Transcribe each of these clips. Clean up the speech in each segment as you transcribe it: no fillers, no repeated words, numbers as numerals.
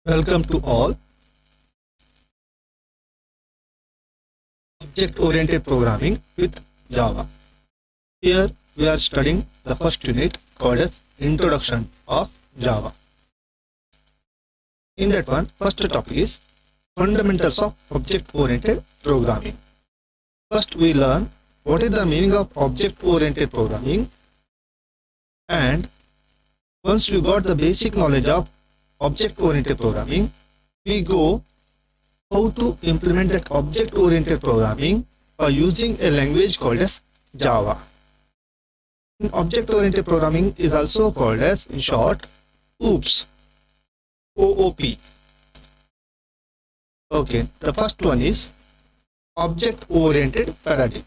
Welcome to all. Object-oriented programming with Java. Here we are studying the first unit called as Introduction of Java. In that one, first topic is Fundamentals of Object-oriented Programming. First we learn what is the meaning of object-oriented programming, and once we got the basic knowledge of object-oriented programming, we go how to implement that object-oriented programming by using a language called as Java. Object-oriented programming is also called as, in short, OOP. OOP. Okay, the first one is object-oriented paradigm.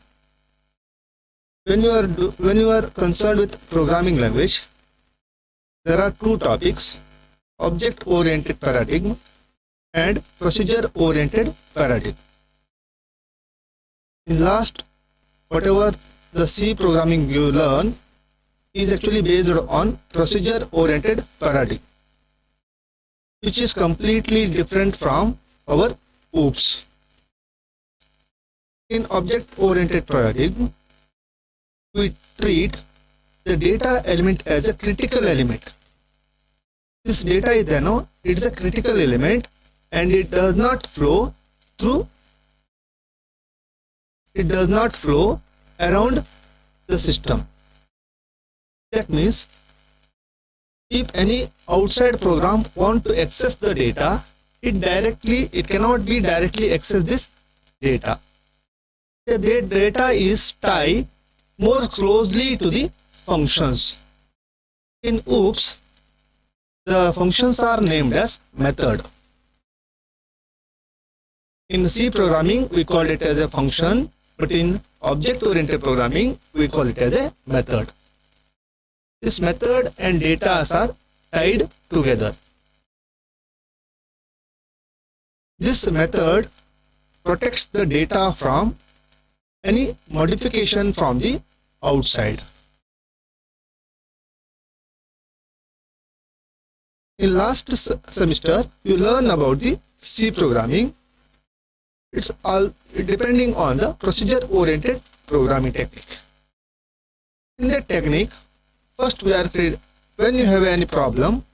When you are concerned with programming language, there are two topics: object-oriented paradigm and procedure-oriented paradigm. In last, whatever the C programming you learn is actually based on procedure-oriented paradigm, which is completely different from our OOPs. In object-oriented paradigm, we treat the data element as a critical element. This data is it is a critical element, and it does not flow around the system. That means if any outside program want to access the data, it cannot be directly access this data. The data is tied more closely to the functions. In OOPs, the functions are named as method. In C programming, we call it as a function, but in object-oriented programming, we call it as a method. This method and data are tied together. This method protects the data from any modification from the outside. In last semester, you learn about the C programming. It's all depending on the procedure-oriented programming technique. In that technique, first when you have any problem,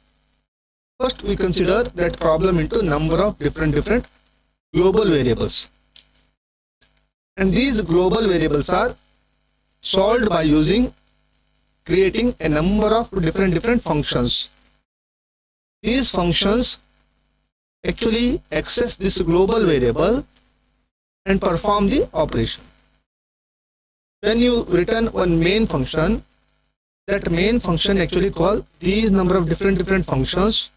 first we consider that problem into number of different global variables. And these global variables are solved by creating a number of different functions. These functions actually access this global variable and perform the operation. When you return one main function, that main function actually call these number of different functions,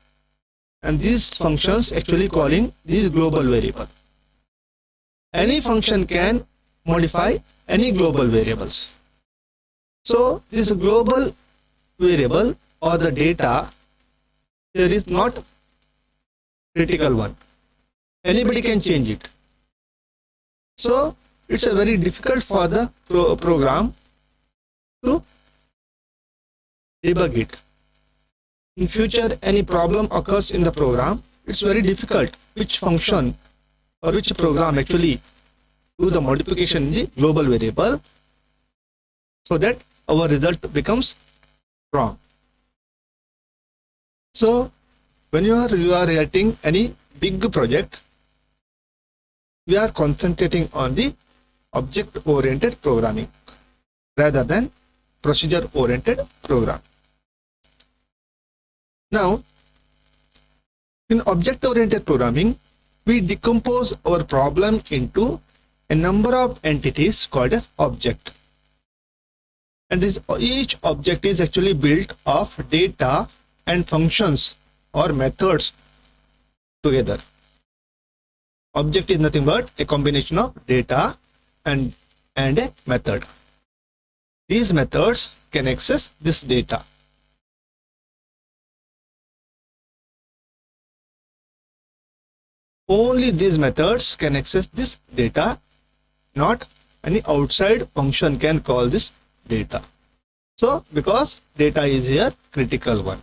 and these functions actually calling these global variable. Any function can modify any global variables. So this global variable or the data here is not critical one. Anybody can change it. So it's a very difficult for the program to debug it. In future, any problem occurs in the program, it's very difficult which function or which program actually do the modification in the global variable, so that our result becomes wrong. So when you are writing any big project, we are concentrating on the object-oriented programming rather than procedure-oriented program. Now, in object-oriented programming, we decompose our problem into a number of entities called as object. And each object is actually built of data and functions or methods together. Object is nothing but a combination of data and a method. These methods can access this data. Only these methods can access this data, not any outside function can call this data. So because data is here critical one.